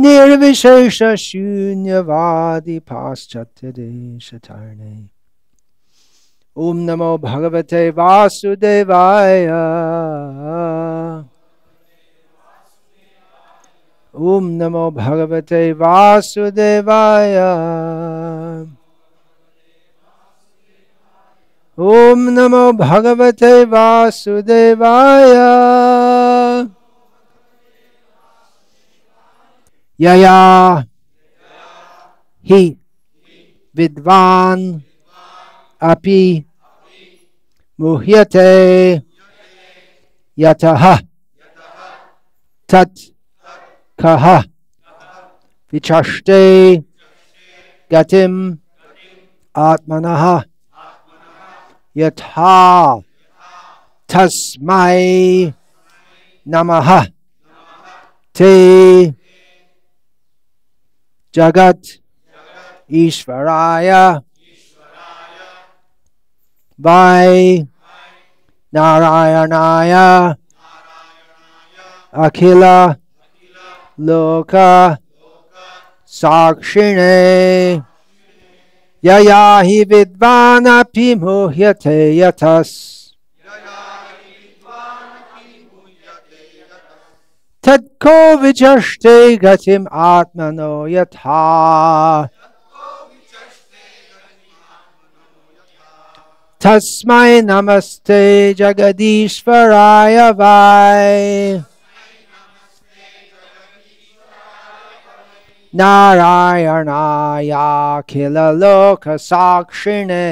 Nirvishesha Shunyavadi Paschatyadeshatarne. Om Namo Bhagavate Vasudevaya. Om Namo Bhagavate Vasudevaya. Om Namo Bhagavate Vasudevaya. Yaya hi vidvan api muhyate yataha tat kaha vichashte gatim atmanaha yatha tasmai namaha te jagat ishvaraya vai narayanaya akhila loka sakshine yaya hi vidvanapi muhyate yatas Tatko vichashte gatim atmano yatha Tasmai namaste jagadishvaraya vai Narayanaya khila loka sakshine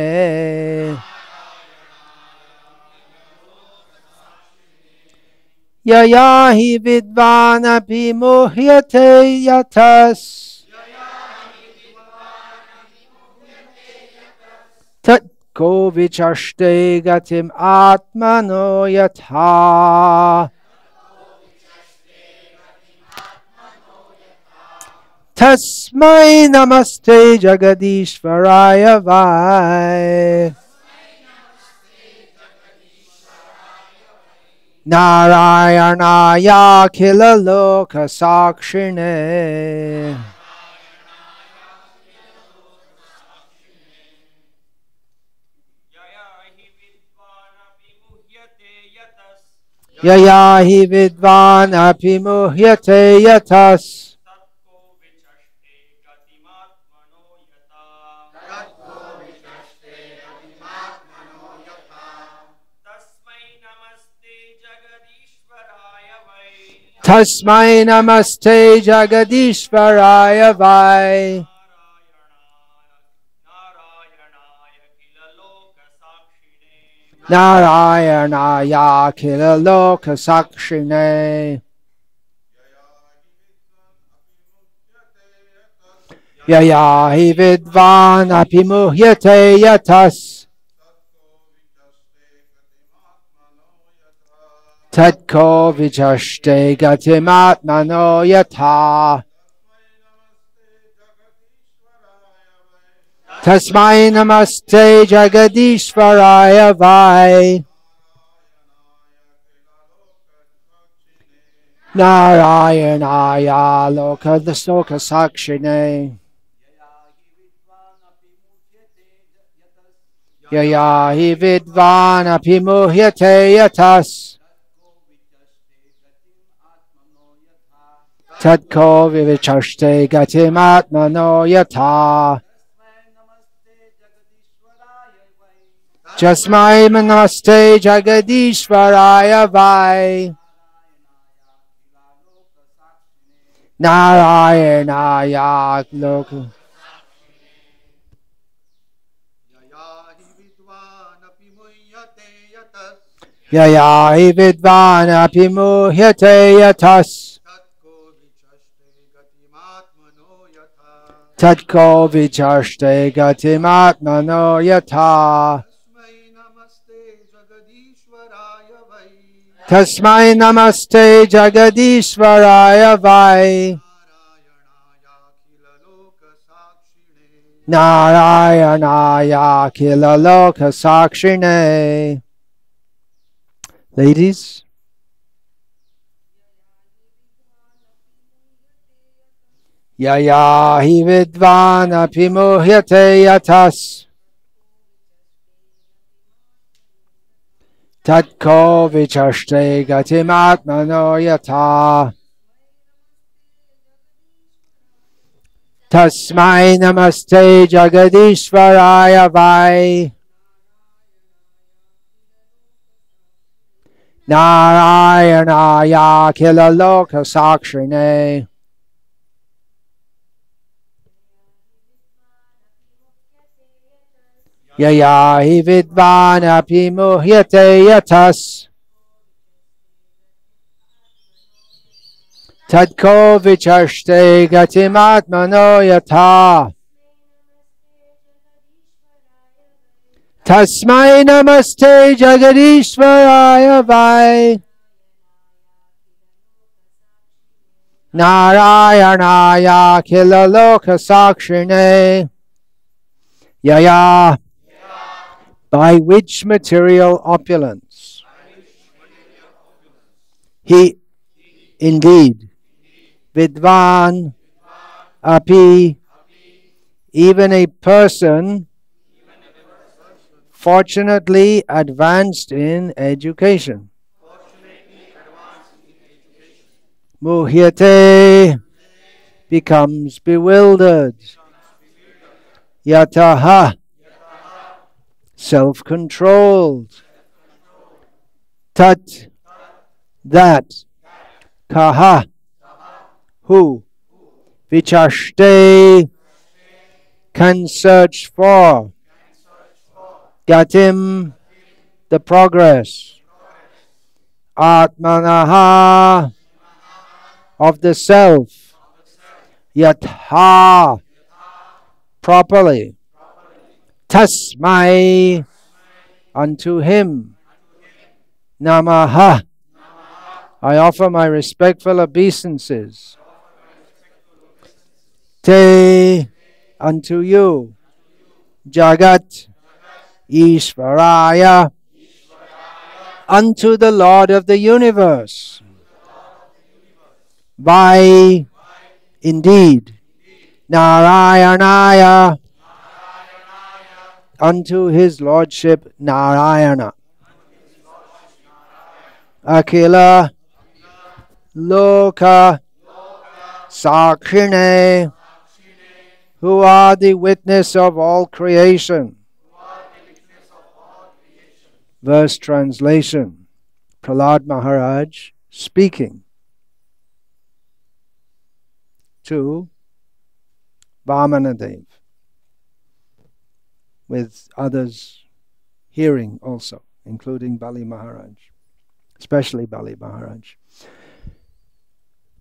Yaya hi vidvanapi muhyate yatas Tatko vichashte gatim atmano yatha Tasmai namaste jagadishvaraya vai Narayanaya khila loka sakshine Yaya hi vidvan api muhyate yatas Tasmai namaste jagadishvaraya vai Narayanaya khila loka sakshine Yaya hi vidvan api muhyate yatas Tatko vichashte gatim atmano yatha Tasmai namaste jagadishvaraya vai Narayanaya loka soka sakshine Yaya hi vidvan api muhyate yatas Tatko vichashte gatim atmano yatha Jasmai namaste jagadishvaraya vai Narayanaya loka Yaya hi vidvan api muhyate yatas Tatko vichashte gatim atmano yatha Tasmai namaste jagadishvaraya vai Narayanaya khila loka sakshine. Ladies, Yaya hi vidvan api muhyate yatas. Tatko vichaste gatimatmano yata. Tasmai namaste jagadishvaraya vai. Narayanaya kila loka sakshine. Yaya hi vidvan api muhyate yatas. Tadko vichaste gatimatmano yata. Tasmai namaste jagadishvaraya vai. Narayanaya kila loka sakshine. Yaya, by which material opulence he indeed, vidvan, api, even a person fortunately advanced in education. Muhyate, becomes bewildered. Yataha, self-controlled. Tat, that. Kaha, who. Vichashte, can search for. Gatim, the progress. Atmanaha, of the self. Yatha, properly. Tasmai, unto him. Namaha, I offer my respectful obeisances. Te, unto you. Jagat, Ishvaraya, unto the Lord of the universe. Vai, indeed. Narayanaya, unto his lordship Narayana. Akila, Loka, Sakshine, who are the witness of all creation. Verse translation. Prahlad Maharaj speaking to Vamanadev, with others hearing also, including Bali Maharaj, especially Bali Maharaj.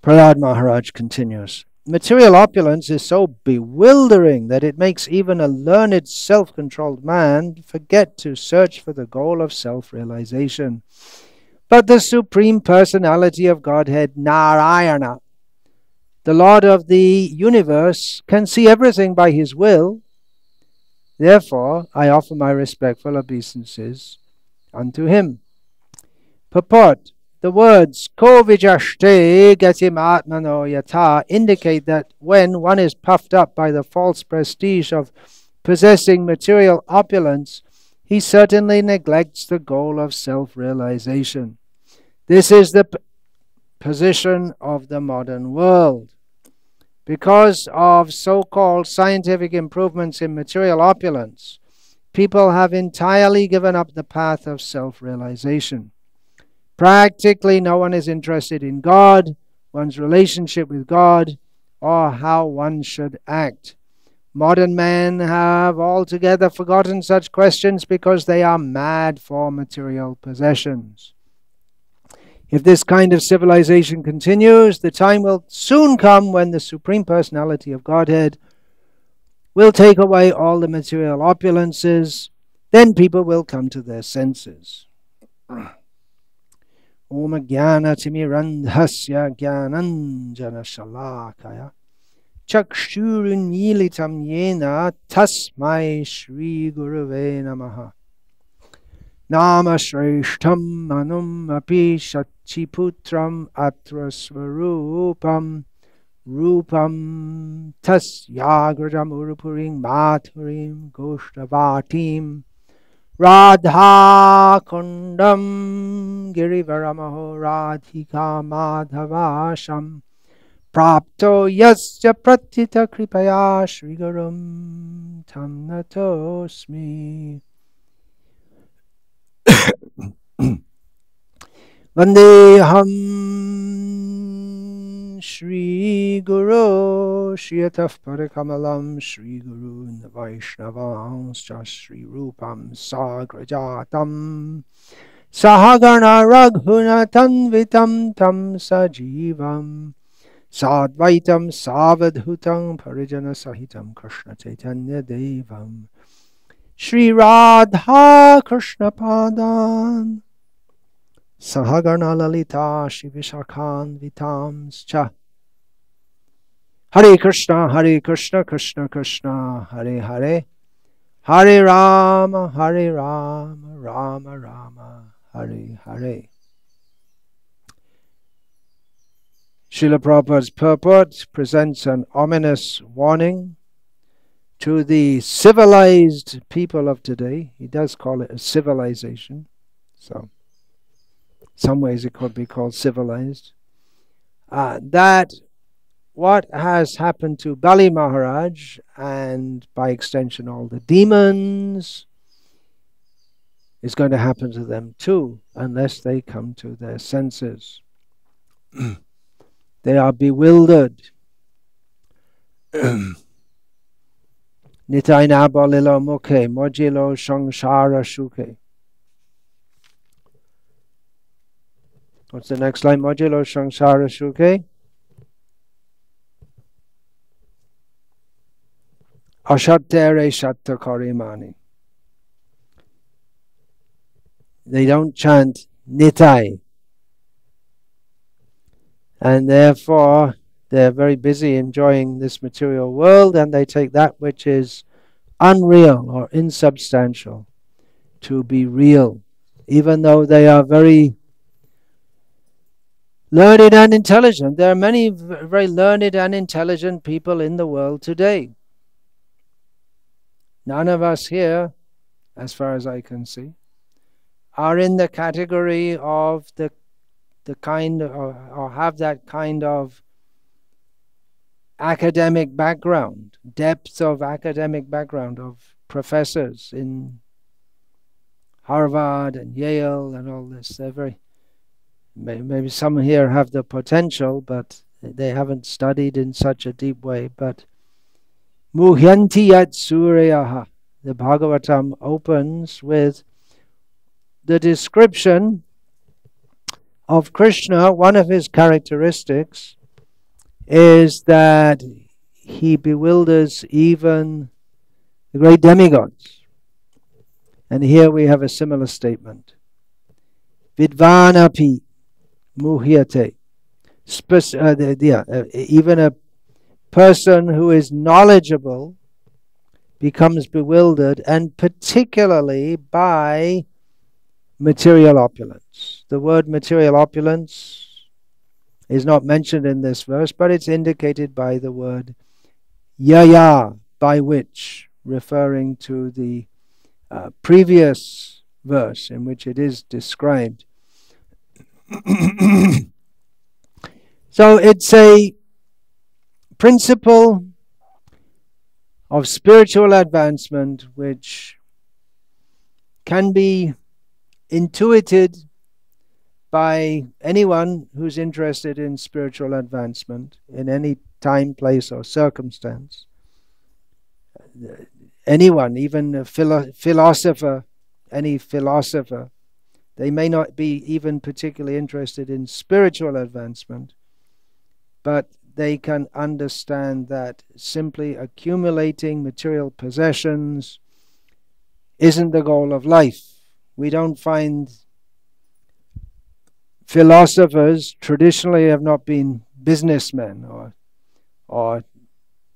Prahlad Maharaj continues, material opulence is so bewildering that it makes even a learned, self-controlled man forget to search for the goal of self-realization. But the Supreme Personality of Godhead, Narayana, the Lord of the universe, can see everything by his will. Therefore, I offer my respectful obeisances unto him. Purport. The words ko vijaste gatim atmano yata indicate that when one is puffed up by the false prestige of possessing material opulence, he certainly neglects the goal of self-realization. This is the position of the modern world. Because of so-called scientific improvements in material opulence, people have entirely given up the path of self-realization. Practically no one is interested in God, one's relationship with God, or how one should act. Modern men have altogether forgotten such questions because they are mad for material possessions. If this kind of civilization continues, the time will soon come when the Supreme Personality of Godhead will take away all the material opulences. Then people will come to their senses. Om Jnana Timirandhasya Jnananjana Shalakaya Chakshurunmilitam Yena Tasmai Shri Gurave Namaha. Nama Shreshtam Manum Api Shachiputram Atra Swarupam Rupam tasyagrajam urupurim mathurim goshtavatim Radha kundam girivaramaho radhika madhavasham Prapto yasya pratita kripaya Shri Gurum tam natosmi. Vandeham Shri Guru Shiyataf Parikamalam Shri Guru Vaishnavanscha Shri Rupam Sagrajatam Sahagana Raghunatanvitam Tam Sajivam Sadvaitam Savadhutam Parijana Sahitam Krishna Chaitanya Devam Shri Radha Krishna Padan Sahagana Lalita Shri Vishakhan Vitamscha Hare Krishna Krishna Krishna Hare Hare Hare Rama Rama Rama Hare Hare. Srila Prabhupada's purport presents an ominous warning to the civilized people of today. He does call it a civilization, so in some ways it could be called civilized. That what has happened to Bali Maharaj, and by extension all the demons, is going to happen to them too, unless they come to their senses. They are bewildered. Nitai nabalilo mukhe mojilo shangshara shuke. What's the next line? Mojilo shangshara shuke. Ashattere shatta karimani. They don't chant Nitai. And therefore, they're very busy enjoying this material world, and they take that which is unreal or insubstantial to be real, even though they are very learned and intelligent. There are many very learned and intelligent people in the world today. None of us here, as far as I can see, are in the category of the kind or have that kind of academic background, depth of academic background of professors in Harvard and Yale and all this. They're very, maybe some here have the potential, but they haven't studied in such a deep way. But Muhyanti yat suryaha. The Bhagavatam opens with the description of Krishna. One of his characteristics is that he bewilders even the great demigods. And here we have a similar statement. Vidvanapi muhyate. Even a person who is knowledgeable becomes bewildered, and particularly by material opulence. The word material opulence is not mentioned in this verse, but it's indicated by the word yaya, by which, referring to the previous verse in which it is described. So it's a principle of spiritual advancement which can be intuited by anyone who's interested in spiritual advancement in any time, place, or circumstance. Anyone, even a philosopher, any philosopher, they may not be even particularly interested in spiritual advancement, but they can understand that simply accumulating material possessions isn't the goal of life. We don't find philosophers traditionally have not been businessmen or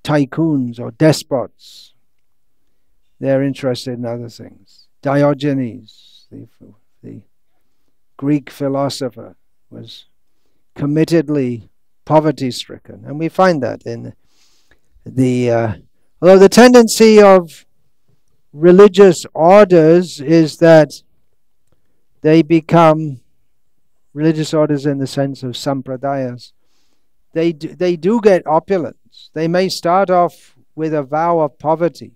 tycoons or despots. They're interested in other things. Diogenes, the Greek philosopher, was committedly poverty-stricken. And we find that in although the tendency of religious orders is that they become religious orders in the sense of sampradayas. They do get opulence. They may start off with a vow of poverty.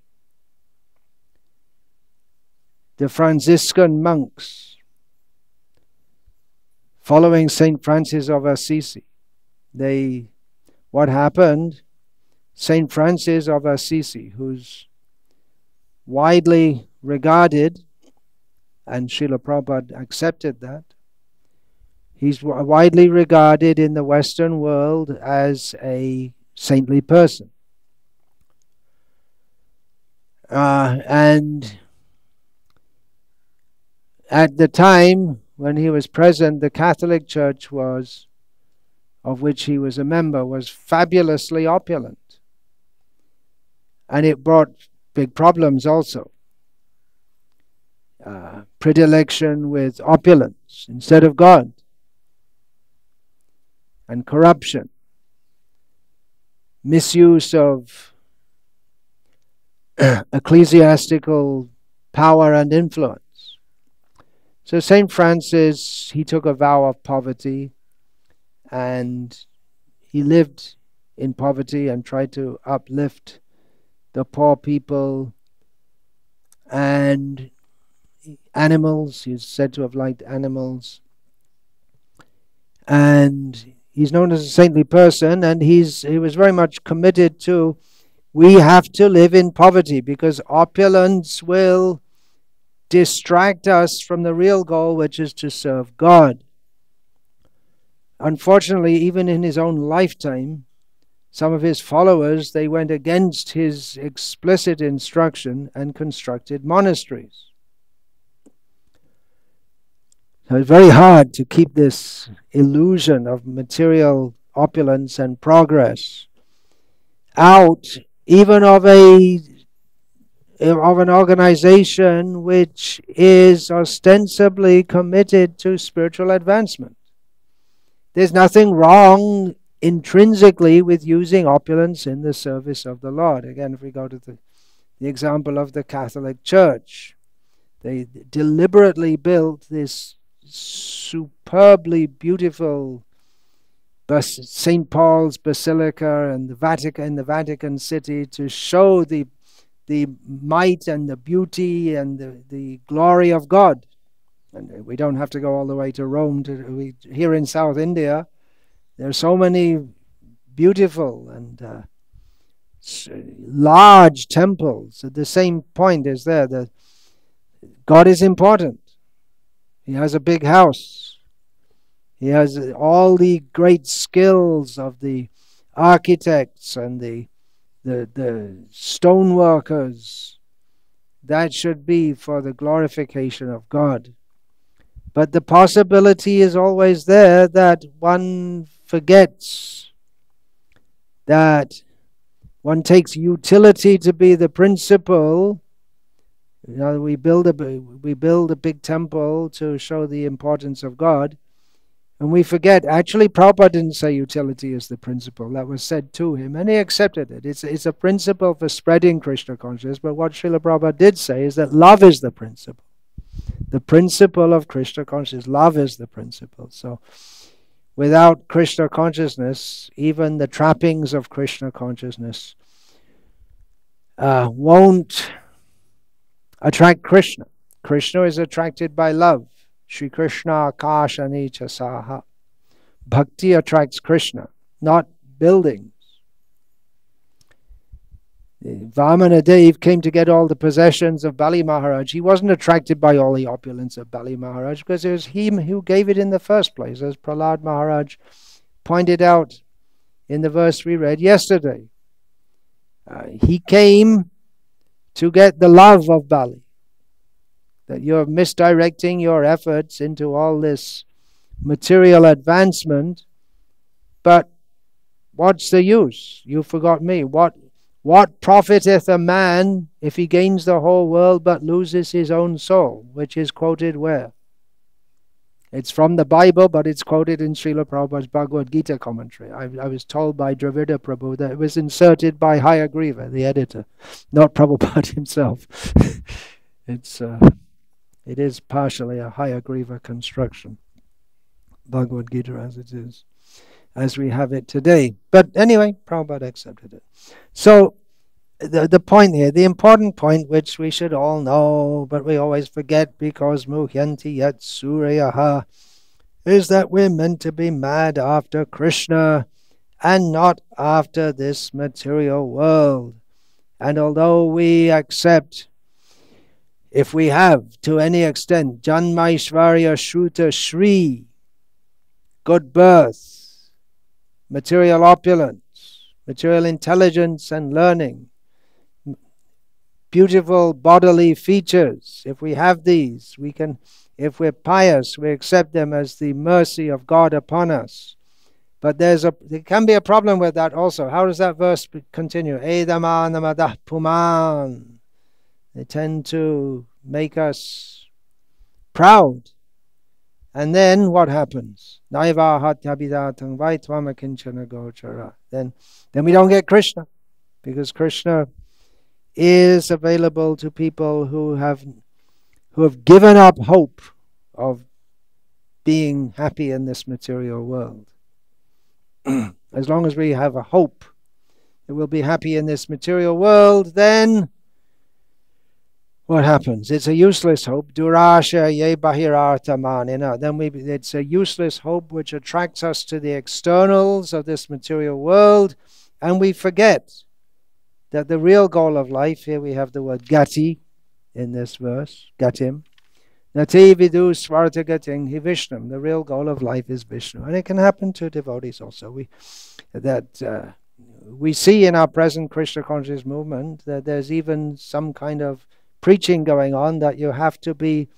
The Franciscan monks following Saint Francis of Assisi, what happened? Saint Francis of Assisi, who's widely regarded, and Srila Prabhupada accepted that, he's widely regarded in the Western world as a saintly person. And at the time when he was present, the Catholic Church of which he was a member, was fabulously opulent. And it brought big problems also. Predilection with opulence instead of God. And corruption. Misuse of ecclesiastical power and influence. So Saint Francis, he took a vow of poverty, and he lived in poverty and tried to uplift the poor people and animals. He's said to have liked animals. And he's known as a saintly person, and he was very much committed to, we have to live in poverty because opulence will distract us from the real goal, which is to serve God. Unfortunately, even in his own lifetime, some of his followers, they went against his explicit instruction and constructed monasteries. So it's very hard to keep this illusion of material opulence and progress out, even of an organization which is ostensibly committed to spiritual advancement. There's nothing wrong intrinsically with using opulence in the service of the Lord. Again, if we go to the example of the Catholic Church, they deliberately built this superbly beautiful St. Paul's Basilica and the Vatican City to show the might and the beauty and the glory of God. And we don't have to go all the way to Rome. Here in South India, there are so many beautiful and large temples. At the same point is there that God is important. He has a big house. He has all the great skills of the architects and the stoneworkers. That should be for the glorification of God. But the possibility is always there that one forgets, that one takes utility to be the principle. You know, we build a big temple to show the importance of God, and we forget. Actually, Prabhupada didn't say utility is the principle. That was said to him, and he accepted it. It's a principle for spreading Krishna consciousness. But what Srila Prabhupada did say is that love is the principle. The principle of Krishna consciousness. Love is the principle. So, without Krishna consciousness, even the trappings of Krishna consciousness won't attract Krishna. Krishna is attracted by love. Shri Krishna akashani chasaha. Bhakti attracts Krishna, not buildings. Vamana Dev came to get all the possessions of Bali Maharaj. He wasn't attracted by all the opulence of Bali Maharaj because it was him who gave it in the first place, as Prahlad Maharaj pointed out in the verse we read yesterday. He came to get the love of Bali. That you're misdirecting your efforts into all this material advancement, but what's the use? You forgot me. What profiteth a man if he gains the whole world but loses his own soul? Which is quoted where? It's from the Bible, but it's quoted in Srila Prabhupada's Bhagavad Gita commentary. I was told by Dravida Prabhu that it was inserted by Hayagriva, the editor, not Prabhupada himself. It is partially a Hayagriva construction, Bhagavad Gita as it is, as we have it today. But anyway, Prabhupada accepted it. So the point here, the important point, which we should all know, but we always forget because muhyanti yat suryaha, is that we're meant to be mad after Krishna and not after this material world. And although we accept, if we have to any extent, Janmaishvarya Shruta Shri, good birth, material opulence, material intelligence and learning, beautiful bodily features, if we have these, we can, if we're pious, we accept them as the mercy of God upon us. But there can be a problem with that also. How does that verse continue? Edamanamadah puman. They tend to make us proud. And then what happens? Then we don't get Krishna, because Krishna is available to people who have given up hope of being happy in this material world. As long as we have a hope that we'll be happy in this material world, then what happens? It's a useless hope. Durasha ye bahirartha manina. Then it's a useless hope which attracts us to the externals of this material world, and we forget that the real goal of life, here we have the word gati in this verse, gatim. Nati vidu svarta gating hi Vishnum. The real goal of life is Vishnu. And it can happen to devotees also. We see in our present Krishna consciousness movement that there's even some kind of preaching going on that you have to be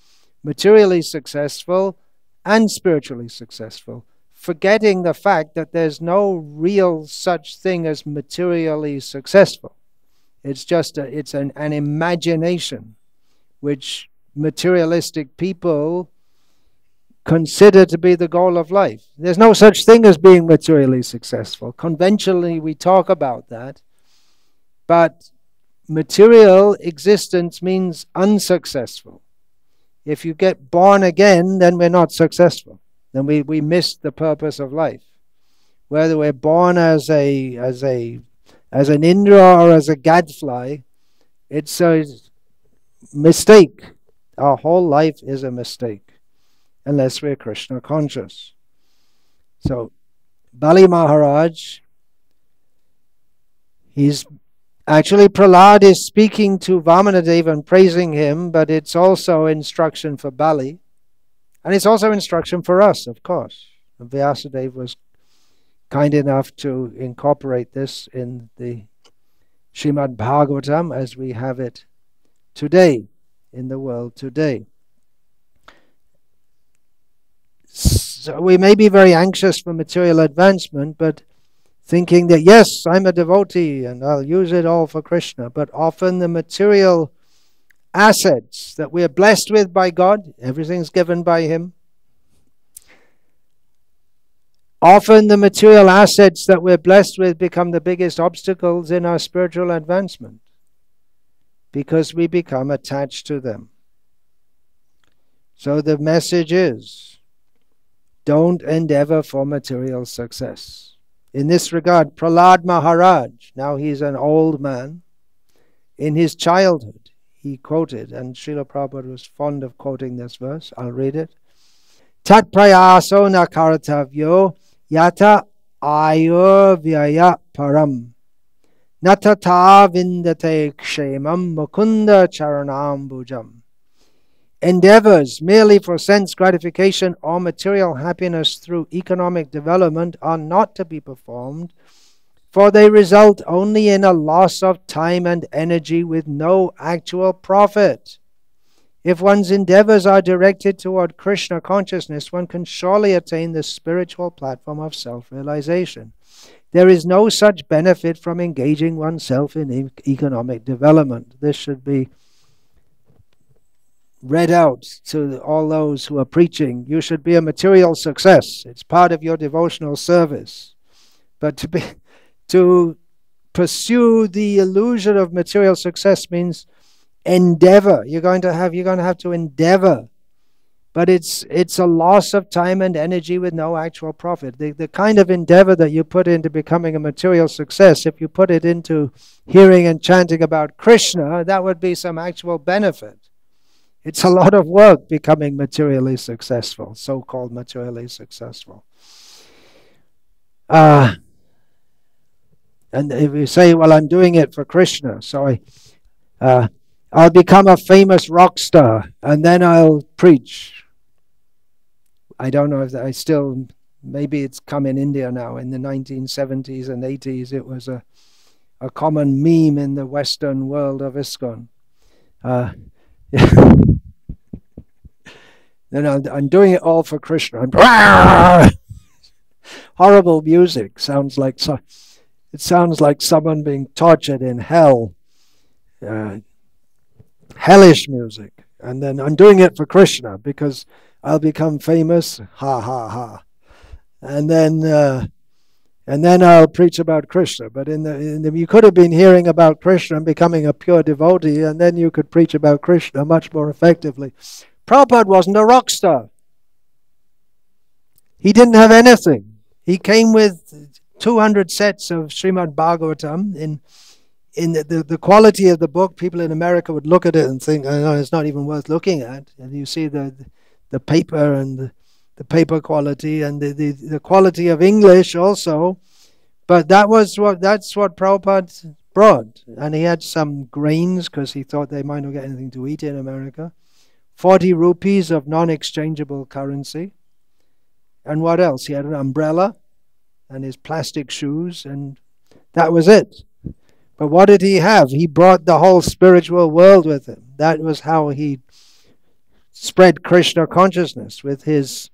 materially successful and spiritually successful, forgetting the fact that there's no real such thing as materially successful. It's just an imagination which materialistic people consider to be the goal of life. There's no such thing as being materially successful. Conventionally we talk about that, but material existence means unsuccessful. If you get born again, then we're not successful. Then we miss the purpose of life. Whether we're born as an Indra or as a gadfly, it's a mistake. Our whole life is a mistake, unless we're Krishna conscious. So, Bali Maharaj, actually Prahlad is speaking to Vamanadeva and praising him, but it's also instruction for Bali. And it's also instruction for us, of course. And Vyasadeva was kind enough to incorporate this in the Srimad Bhagavatam as we have it today, in the world today. So we may be very anxious for material advancement, but thinking that, yes, I'm a devotee and I'll use it all for Krishna. But often the material assets that we are blessed with by God, everything's given by Him. Often the material assets that we're blessed with become the biggest obstacles in our spiritual advancement, because we become attached to them. So the message is, don't endeavor for material success. In this regard, Prahlad Maharaj, now he's an old man, in his childhood, he quoted, and Srila Prabhupada was fond of quoting this verse. I'll read it. Tat prayaso na karatavyo yata ayur vyaya param. Natata vindate kshemam mukunda charanambujam. Endeavors merely for sense gratification or material happiness through economic development are not to be performed, for they result only in a loss of time and energy with no actual profit. If one's endeavors are directed toward Krishna consciousness, one can surely attain the spiritual platform of self-realization. There is no such benefit from engaging oneself in economic development. This should be read out to all those who are preaching, you should be a material success. It's part of your devotional service. But to pursue the illusion of material success means endeavor. You're going to have to endeavor. But it's a loss of time and energy with no actual profit. The kind of endeavor that you put into becoming a material success, if you put it into hearing and chanting about Krishna, that would be some actual benefit. It's a lot of work becoming materially successful, so-called materially successful. And if you say, well, I'm doing it for Krishna, so I'll become a famous rock star, and then I'll preach. I don't know if maybe it's come in India now. In the 1970s and 80s, it was a common meme in the Western world of ISKCON. Then I'm doing it all for Krishna. Horrible music. It sounds like someone being tortured in hell. Hellish music. And then I'm doing it for Krishna because I'll become famous. Ha ha ha. And then I'll preach about Krishna. But you could have been hearing about Krishna and becoming a pure devotee, and then you could preach about Krishna much more effectively. Prabhupada wasn't a rock star. He didn't have anything. He came with 200 sets of Srimad Bhagavatam. In the quality of the book, people in America would look at it and think, oh, no, it's not even worth looking at. And you see the paper and the paper quality and the quality of English also. But that's what Prabhupada brought. And he had some grains because he thought they might not get anything to eat in America. 40 rupees of non-exchangeable currency. And what else? He had an umbrella and his plastic shoes, and that was it. But what did he have? He brought the whole spiritual world with him. That was how he spread Krishna consciousness, with his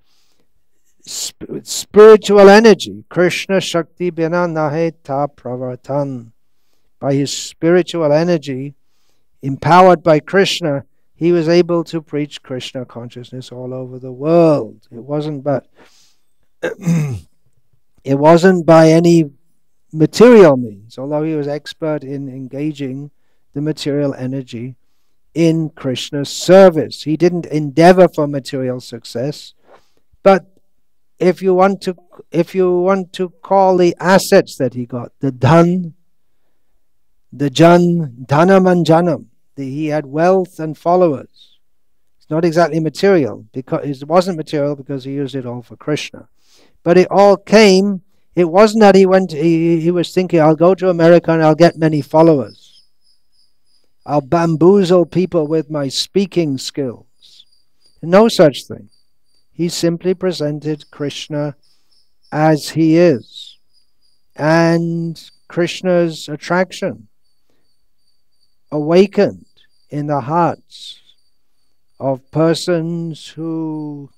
spiritual energy. Krishna Shakti Bina Nahe Ta Pravartan. By his spiritual energy, empowered by Krishna, he was able to preach Krishna consciousness all over the world. It wasn't by any material means, although he was expert in engaging the material energy in Krishna's service. He didn't endeavor for material success, but if you want to call the assets that he got, the dhanam and janam, he had wealth and followers. It's not exactly material, because it wasn't material because he used it all for Krishna. But it all came. It wasn't that he was thinking, I'll go to America and I'll get many followers. I'll bamboozle people with my speaking skills. No such thing. He simply presented Krishna as he is. And Krishna's attraction awakened in the hearts of persons who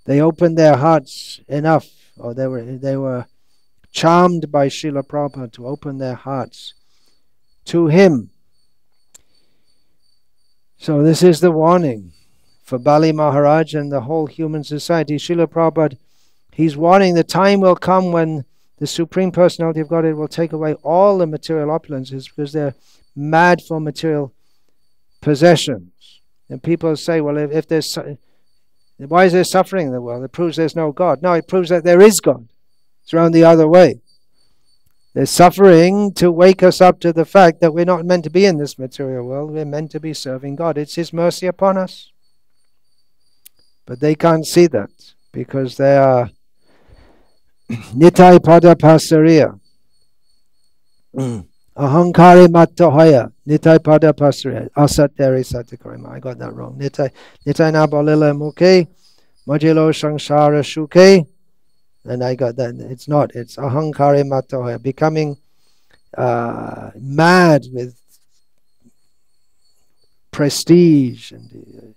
they opened their hearts enough, or they were charmed by Srila Prabhupada to open their hearts to him. So this is the warning for Bali Maharaj and the whole human society. Srila Prabhupada, he's warning the time will come when the Supreme Personality of Godhead will take away all the material opulences because they're mad for material possessions. And people say, well, if there's... why is there suffering in the world? It proves there's no God. No, it proves that there is God. It's around the other way. There's suffering to wake us up to the fact that we're not meant to be in this material world. We're meant to be serving God. It's His mercy upon us. But they can't see that because they are Nitai Pada Pasariya. Ahankari Mattohaya. Nitai Pada Pasariya. Asateri Satikarima. I got that wrong. Nitai Nabalila Muke. Majilo Sangsara Shuke. And I got that. It's not. It's Ahankari Mattohaya. Becoming mad with prestige and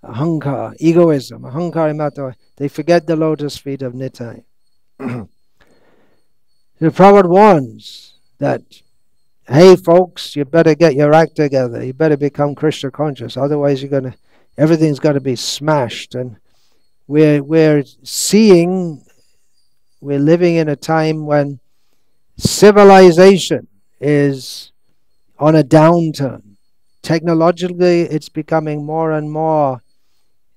ahankar, egoism, ahankari mattohaya. They forget the lotus feet of Nitai. The Prabhupada warns that hey folks, you better get your act together. You better become Krishna conscious. Otherwise everything's gonna be smashed. And we're living in a time when civilization is on a downturn. Technologically, it's becoming more and more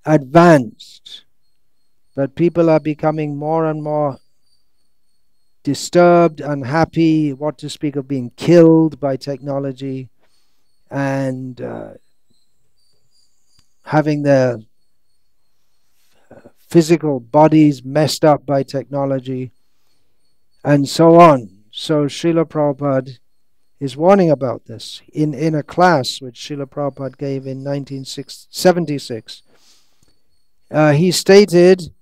advanced, but people are becoming more and more disturbed, unhappy, what to speak of being killed by technology, and having their physical bodies messed up by technology, and so on. So Srila Prabhupada is warning about this in a class which Srila Prabhupada gave in 1976. He stated,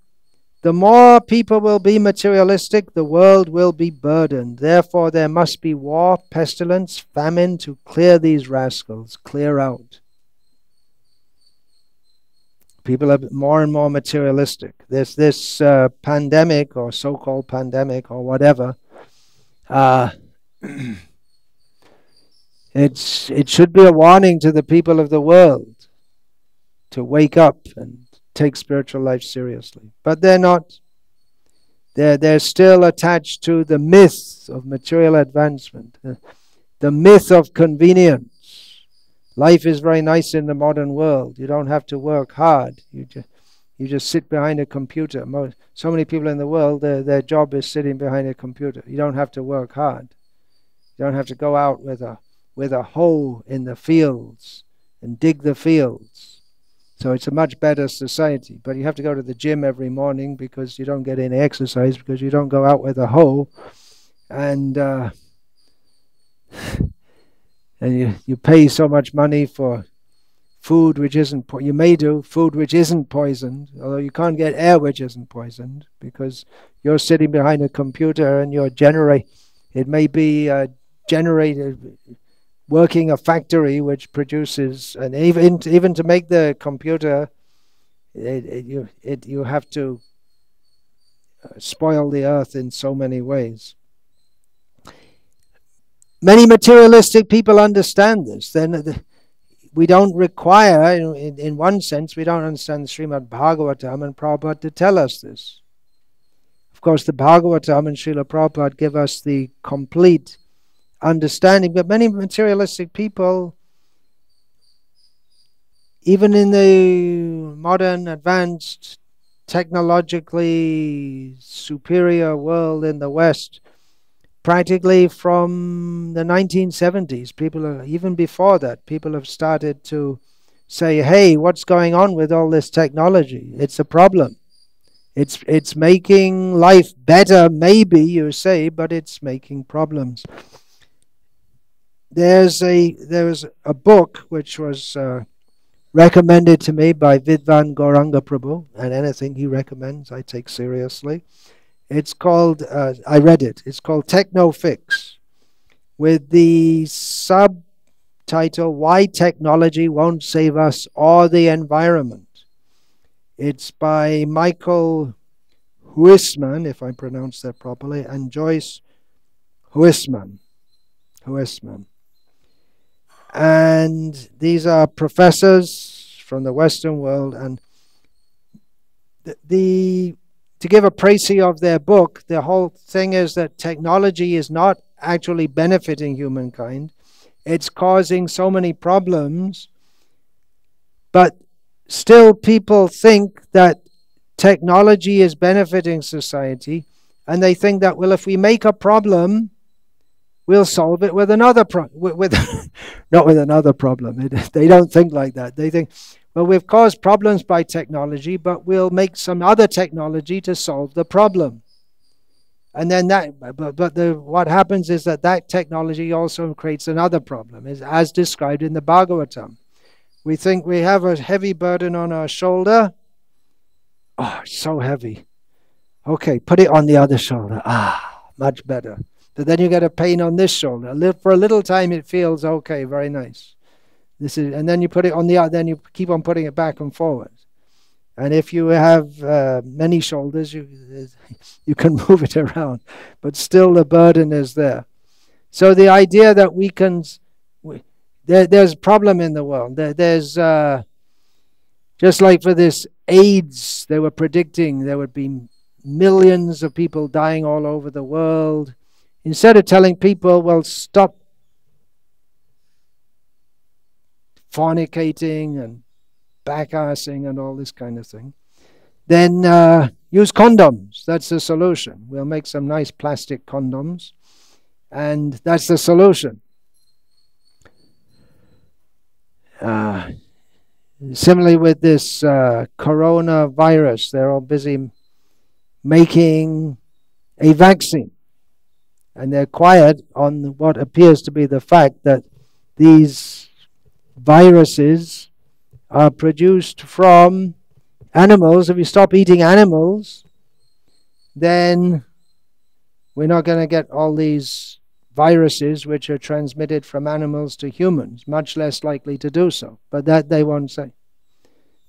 the more people will be materialistic, the world will be burdened. Therefore, there must be war, pestilence, famine to clear these rascals, clear out. People are more and more materialistic. There's this pandemic, or so-called pandemic, or whatever. It should be a warning to the people of the world to wake up and take spiritual life seriously. But they're not. They're still attached to the myth of material advancement, the myth of convenience. Life is very nice in the modern world. You don't have to work hard. You just sit behind a computer. So many people in the world, their job is sitting behind a computer. You don't have to work hard. You don't have to go out with a hoe in the fields and dig the fields. So it's a much better society. But you have to go to the gym every morning because you don't get any exercise because you don't go out with a hoe. And you pay so much money for food which isn't you may do food which isn't poisoned, although you can't get air which isn't poisoned because you're sitting behind a computer and it may be generated working a factory which produces, and even to make the computer, you have to spoil the earth in so many ways. Many materialistic people understand this. Then we don't require, in one sense, we don't understand the Srimad Bhagavatam and Prabhupada to tell us this. Of course, the Bhagavatam and Srila Prabhupada give us the complete understanding, but many materialistic people, even in the modern, advanced, technologically superior world in the West, practically from the 1970s, even before that, people have started to say, hey, what's going on with all this technology? It's a problem. It's making life better, maybe, you say, but it's making problems. There's a book which was recommended to me by Vidvan Gauranga Prabhu, and anything he recommends I take seriously. It's called, I read it, it's called Techno Fix, with the subtitle, Why Technology Won't Save Us or the Environment. It's by Michael Huisman, if I pronounce that properly, and Joyce Huisman. And these are professors from the Western world, and to give a précis of their book, the whole thing is that technology is not actually benefiting humankind. It's causing so many problems, but still people think that technology is benefiting society, and they think that, well, if we make a problem, we'll solve it with another not with another problem. They don't think like that. They think, well, we've caused problems by technology, but we'll make some other technology to solve the problem. And then what happens is that technology also creates another problem, as described in the Bhagavatam. We think we have a heavy burden on our shoulder. Oh, it's so heavy. Okay, put it on the other shoulder. Much better. But then you get a pain on this shoulder. For a little time it feels okay, very nice. And then you put it on the other, then you keep on putting it back and forward. And if you have many shoulders, you can move it around. But still the burden is there. So the idea that we can, there's a problem in the world. There's just like for this AIDS, they were predicting there would be millions of people dying all over the world. Instead of telling people, well, stop fornicating and backassing and all this kind of thing, then use condoms. That's the solution. We'll make some nice plastic condoms, and that's the solution. Similarly with this coronavirus, they're all busy making a vaccine, and they're quiet on what appears to be the fact that these viruses are produced from animals. If you stop eating animals, then we're not going to get all these viruses which are transmitted from animals to humans, much less likely to do so. But that they won't say.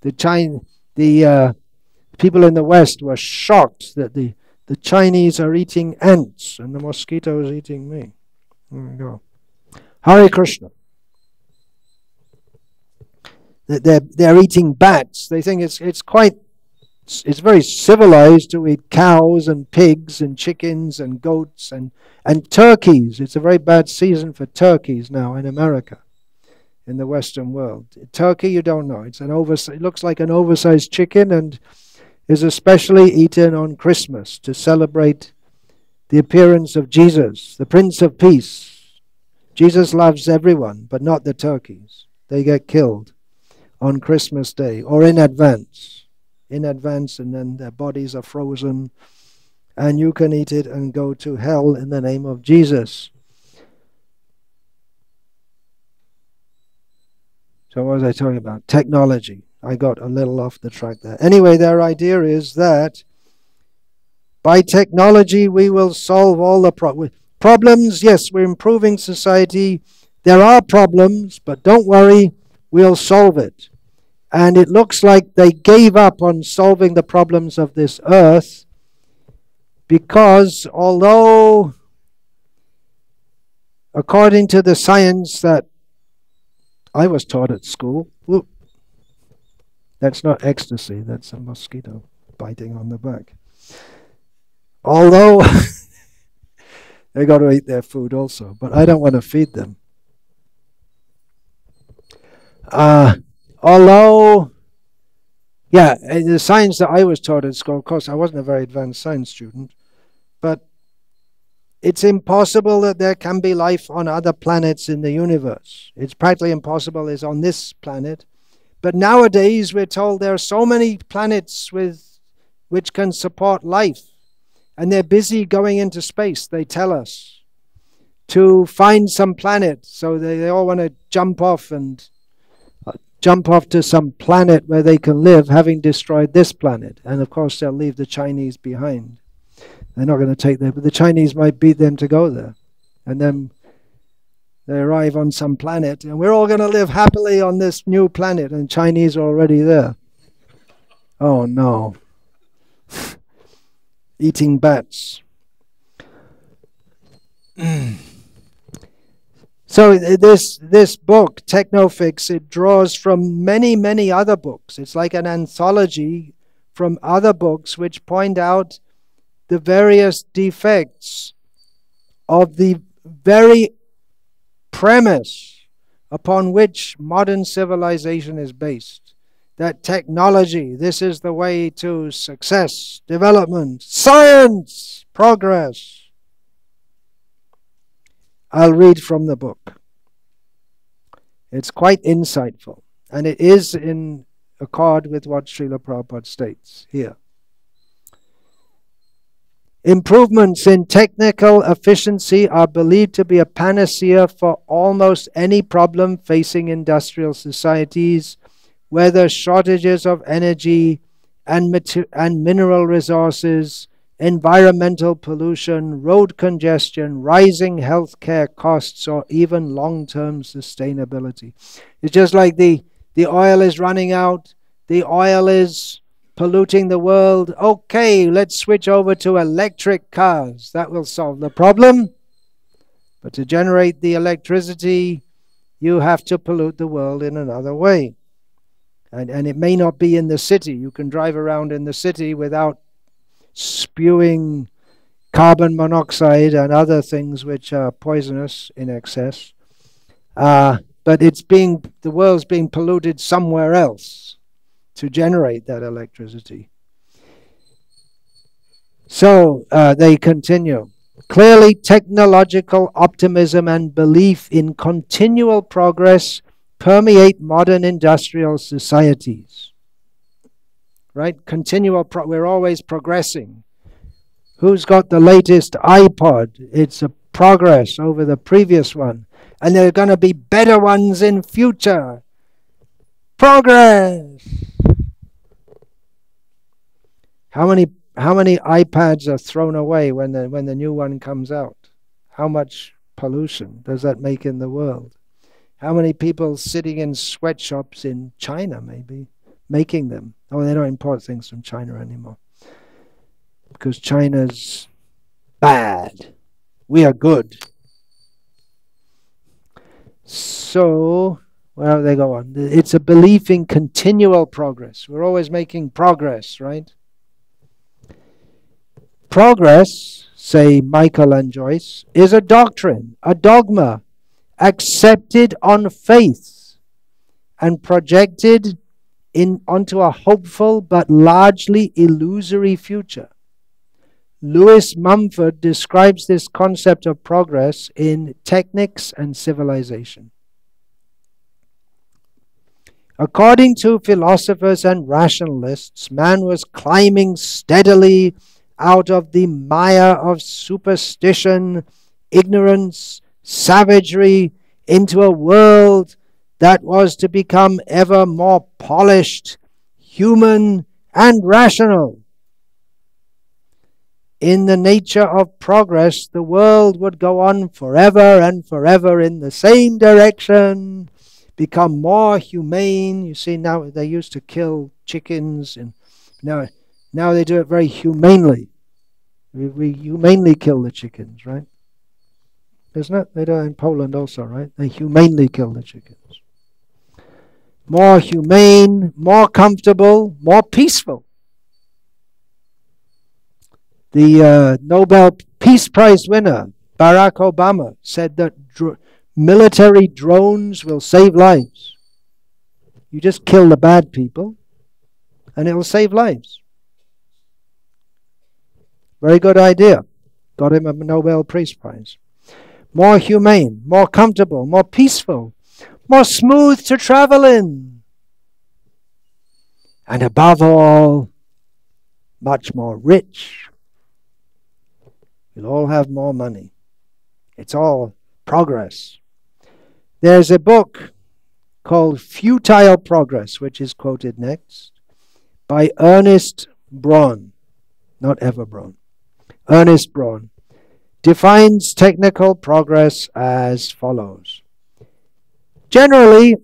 The people in the West were shocked that the Chinese are eating ants and the mosquito is eating me. There we go. Hare Krishna. They're eating bats. They think it's very civilized to eat cows and pigs and chickens and goats and turkeys. It's a very bad season for turkeys now in America, in the Western world. Turkey, you don't know. It looks like an oversized chicken and is especially eaten on Christmas to celebrate the appearance of Jesus, the Prince of Peace. Jesus loves everyone, but not the turkeys. They get killed on Christmas Day or in advance, and then their bodies are frozen, and you can eat it and go to hell in the name of Jesus. So what was I talking about? Technology. I got a little off the track there. Anyway, their idea is that by technology we will solve all the problems. Yes, we're improving society. There are problems, but don't worry, we'll solve it. And it looks like they gave up on solving the problems of this earth, because although, according to the science that I was taught at school, whoop, that's not ecstasy, that's a mosquito biting on the back. Although they got to eat their food also, but I don't want to feed them. Although, yeah, the science that I was taught at school, of course, I wasn't a very advanced science student, but it's impossible that there can be life on other planets in the universe. It's practically impossible it's on this planet. But nowadays, we're told there are so many planets which can support life, and they're busy going into space, they tell us, to find some planet. So they all want to jump off to some planet where they can live, having destroyed this planet. And of course, they'll leave the Chinese behind. They're not going to take them, but the Chinese might beat them to go there. And then they arrive on some planet, and we're all going to live happily on this new planet, and Chinese are already there. Oh no. Eating bats. So this book, Technofix, it draws from many, many other books. It's like an anthology from other books which point out the various defects of the very premise upon which modern civilization is based. That technology, this is the way to success, development, science, progress. I'll read from the book. It's quite insightful, and it is in accord with what Srila Prabhupada states here. Improvements in technical efficiency are believed to be a panacea for almost any problem facing industrial societies, whether shortages of energy and mineral resources, environmental pollution, road congestion, rising healthcare costs, or even long-term sustainability. It's just like the oil is running out, the oil is polluting the world. Okay, let's switch over to electric cars. That will solve the problem. But to generate the electricity, you have to pollute the world in another way. And it may not be in the city. You can drive around in the city without spewing carbon monoxide and other things which are poisonous in excess. But the world's being polluted somewhere else to generate that electricity. So they continue. Clearly, technological optimism and belief in continual progress permeate modern industrial societies. Right? We're always progressing. Who's got the latest iPod? It's a progress over the previous one. And there are going to be better ones in future. Progress! How many iPads are thrown away when the new one comes out? How much pollution does that make in the world? How many people sitting in sweatshops in China, maybe, making them? Oh, they don't import things from China anymore. Because China's bad. We are good. So, where they go on? It's a belief in continual progress. We're always making progress, right? Progress, say Michael and Joyce, is a doctrine, a dogma, accepted on faith and projected onto a hopeful but largely illusory future. Lewis Mumford describes this concept of progress in Technics and Civilization. According to philosophers and rationalists, man was climbing steadily out of the mire of superstition, ignorance, savagery, into a world that was to become ever more polished, human, and rational. In the nature of progress, the world would go on forever and forever in the same direction, become more humane. You see, now they used to kill chickens, and now they do it very humanely. We humanely kill the chickens, right? Isn't it? They do it in Poland also, right? They humanely kill the chickens. More humane, more comfortable, more peaceful. The Nobel Peace Prize winner, Barack Obama, said that military drones will save lives. You just kill the bad people, and it will save lives. Very good idea. Got him a Nobel Peace Prize. More humane, more comfortable, more peaceful, more smooth to travel in. And above all, much more rich. You'll all have more money. It's all progress. There's a book called Futile Progress, which is quoted next, by Ernest Braun, not Eva Braun. Ernest Braun defines technical progress as follows. Generally,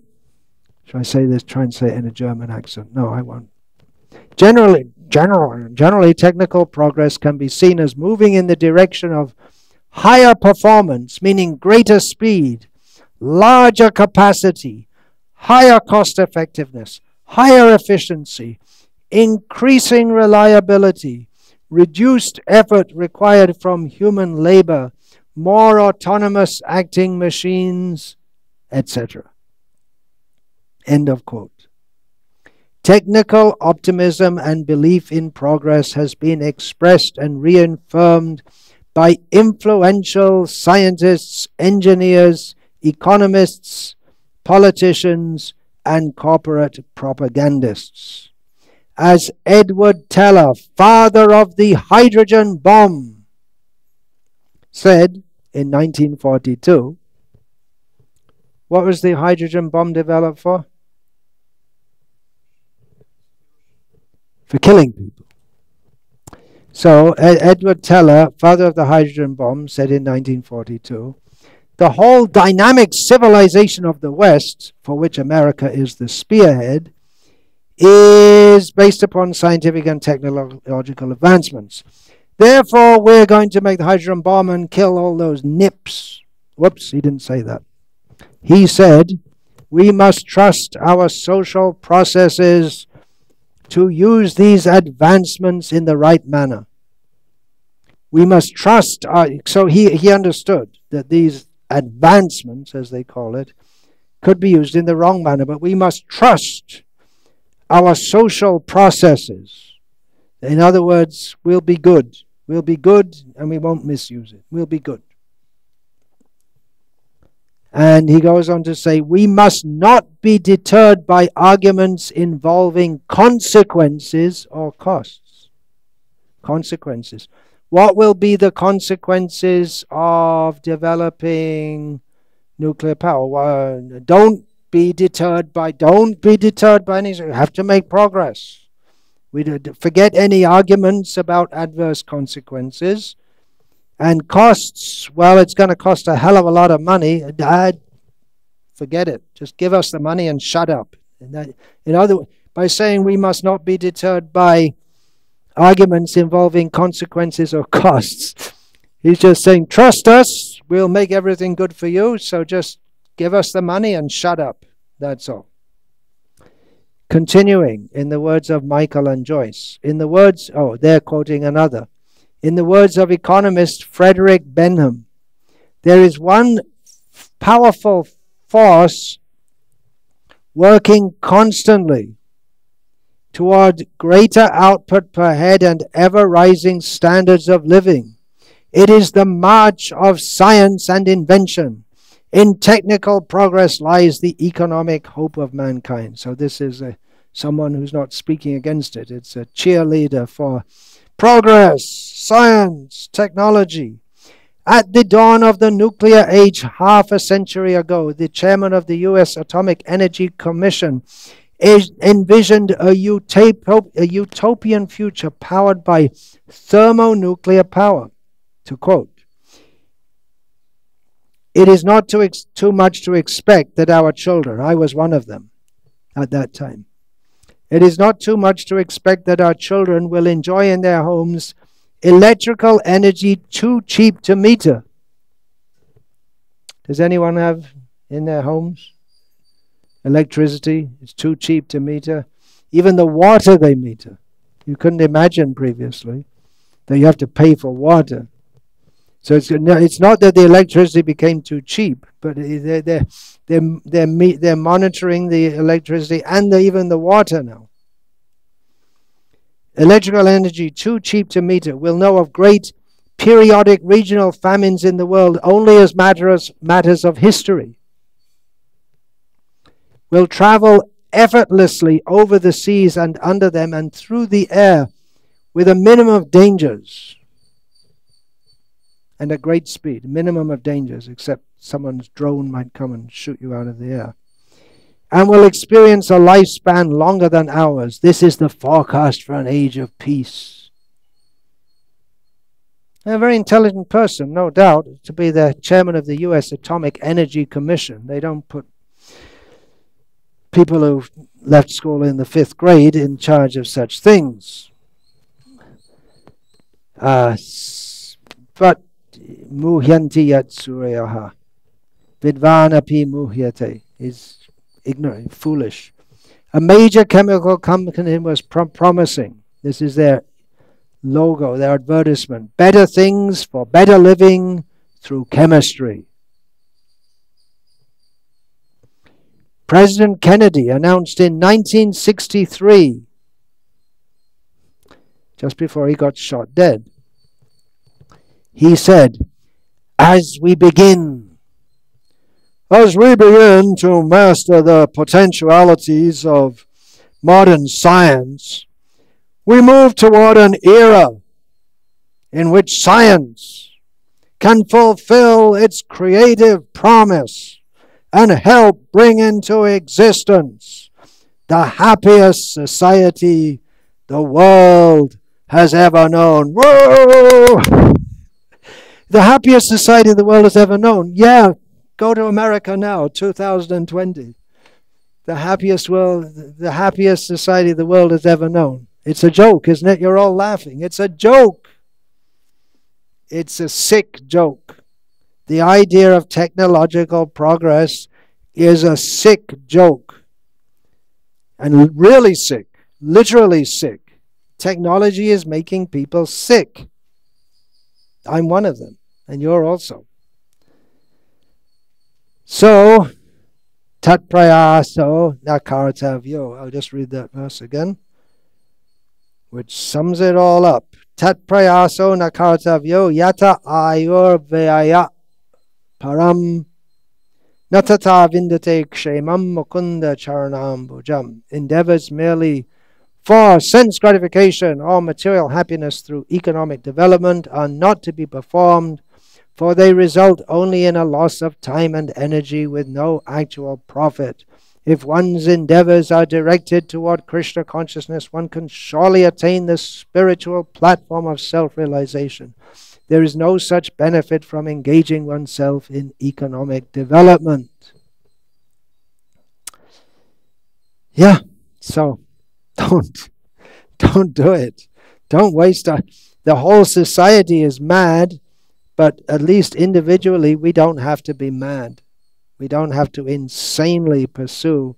should I say this? Try and say it in a German accent. No, I won't. Generally, technical progress can be seen as moving in the direction of higher performance, meaning greater speed, larger capacity, higher cost effectiveness, higher efficiency, increasing reliability, reduced effort required from human labor, more autonomous acting machines, etc. End of quote. Technical optimism and belief in progress has been expressed and reaffirmed by influential scientists, engineers, economists, politicians, and corporate propagandists. As Edward Teller, father of the hydrogen bomb, said in 1942, what was the hydrogen bomb developed for? For killing people. So Edward Teller, father of the hydrogen bomb, said in 1942, the whole dynamic civilization of the West, for which America is the spearhead, is based upon scientific and technological advancements. Therefore, we're going to make the hydrogen bomb and kill all those nips, Whoops, he didn't say that. He said, we must trust our social processes to use these advancements in the right manner. We must trust so he understood that these advancements, as they call it, could be used in the wrong manner, but we must trust our social processes. In other words, we'll be good. We'll be good and we won't misuse it. We'll be good. And he goes on to say, we must not be deterred by arguments involving consequences or costs. Consequences. What will be the consequences of developing nuclear power? Don't be deterred by anything. You have to make progress. We forget any arguments about adverse consequences. And costs, well, it's going to cost a hell of a lot of money. Dad, forget it. Just give us the money and shut up. By saying we must not be deterred by arguments involving consequences or costs, he's just saying, trust us, we'll make everything good for you, so just give us the money and shut up. That's all. Continuing, in the words of Michael and Joyce, they're quoting another. In the words of economist Frederick Benham, there is one powerful force working constantly toward greater output per head and ever-rising standards of living. It is the march of science and invention. In technical progress lies the economic hope of mankind. So this is someone who's not speaking against it. It's a cheerleader for progress, science, technology. At the dawn of the nuclear age half a century ago, the chairman of the U.S. Atomic Energy Commission envisioned a utopian future powered by thermonuclear power. To quote, it is not too much to expect that our children, I was one of them at that time, it is not too much to expect that our children will enjoy in their homes electrical energy too cheap to meter. Does anyone have in their homes electricity? It's too cheap to meter. Even the water they meter. You couldn't imagine previously that you have to pay for water. So it's not that the electricity became too cheap, but they're monitoring the electricity and even the water now. Electrical energy too cheap to meter. We'll know of great periodic regional famines in the world only as matters of history. We'll travel effortlessly over the seas and under them and through the air with a minimum of dangers. And at great speed, minimum of dangers, except someone's drone might come and shoot you out of the air. And will experience a lifespan longer than ours. This is the forecast for an age of peace. A very intelligent person, no doubt, to be the chairman of the U.S. Atomic Energy Commission. They don't put people who left school in the 5th grade in charge of such things. But muhyanti yat suryaha vidvanapi muhyate is ignorant, foolish. A major chemical company was promising, this is their logo, their advertisement, better things for better living through chemistry. President Kennedy announced in 1963, just before he got shot dead, he said, as we begin to master the potentialities of modern science, we move toward an era in which science can fulfill its creative promise and help bring into existence the happiest society the world has ever known. Whoa! The happiest society the world has ever known. Yeah, go to America now, 2020. The happiest society the world has ever known. It's a joke, isn't it? You're all laughing. It's a joke. It's a sick joke. The idea of technological progress is a sick joke. And really sick. Literally sick. Technology is making people sick. I'm one of them. And you're also. So, tat prayaso nakartavyo. I'll just read that verse again, which sums it all up. Tat prayaso nakartavyo yata ayurvaya param natata vindate kshemam mukunda charanam bhujam. Endeavors merely for sense gratification or material happiness through economic development are not to be performed, for they result only in a loss of time and energy with no actual profit. If one's endeavors are directed toward Krishna consciousness, one can surely attain the spiritual platform of self-realization. There is no such benefit from engaging oneself in economic development. Yeah, so don't do it. Don't waste the whole society is mad, but at least individually we don't have to be mad. We don't have to insanely pursue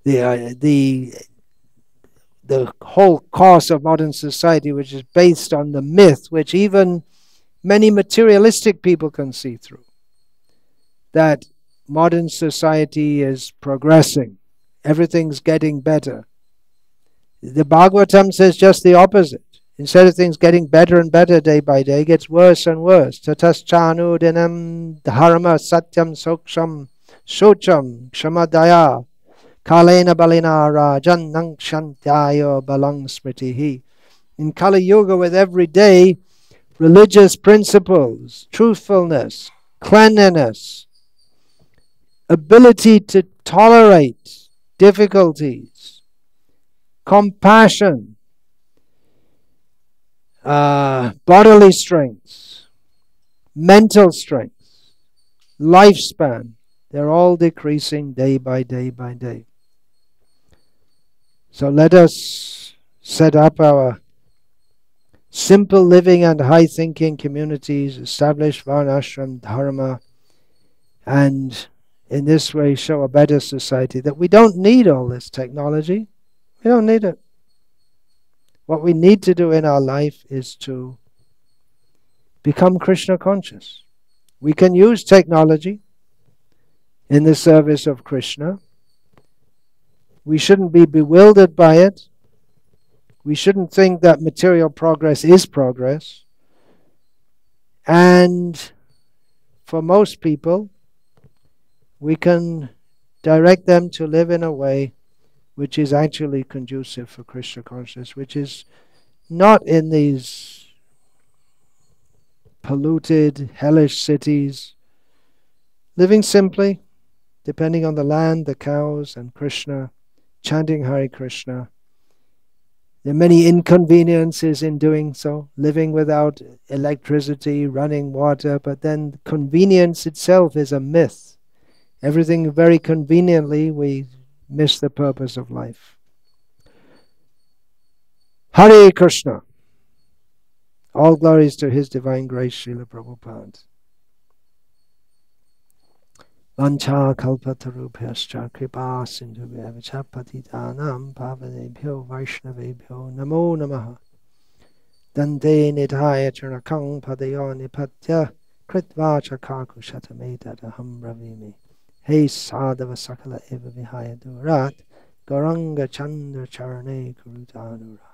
the whole course of modern society, which is based on the myth, which even many materialistic people can see through, that modern society is progressing. Everything's getting better. The Bhagavatam says just the opposite. Instead of things getting better and better day by day, it gets worse and worse. Tataschanu dinam dharma satyam soksham shocham kshamadaya kalena balina rajan nangshantayo balang smritihi. In Kali Yuga, with every day, religious principles, truthfulness, cleanliness, ability to tolerate difficulties, compassion, bodily strength, mental strength, lifespan, they're all decreasing day by day by day. So let us set up our simple living and high thinking communities, establish Varnashram Dharma, and in this way show a better society, that we don't need all this technology. We don't need it. What we need to do in our life is to become Krishna conscious. We can use technology in the service of Krishna. We shouldn't be bewildered by it. We shouldn't think that material progress is progress. And for most people, we can direct them to live in a way which is actually conducive for Krishna consciousness, which is not in these polluted, hellish cities, living simply, depending on the land, the cows, and Krishna, chanting Hare Krishna. There are many inconveniences in doing so, living without electricity, running water, but then convenience itself is a myth. Everything very conveniently, we miss the purpose of life. Hare Krishna. All glories to His Divine Grace, Srila Prabhupada. Vancha kalpatarubhyascha kripa sindhubhya vichapatitanam pavanebhyo vaishnavebhyo namo namaha. Dante nidhaya chanakang padayo nipatya kritva chakaku shatametadaham ravimi. Hey sadhava sakala eva vihaya durat Gauranga Chandra Charane Kurutanura.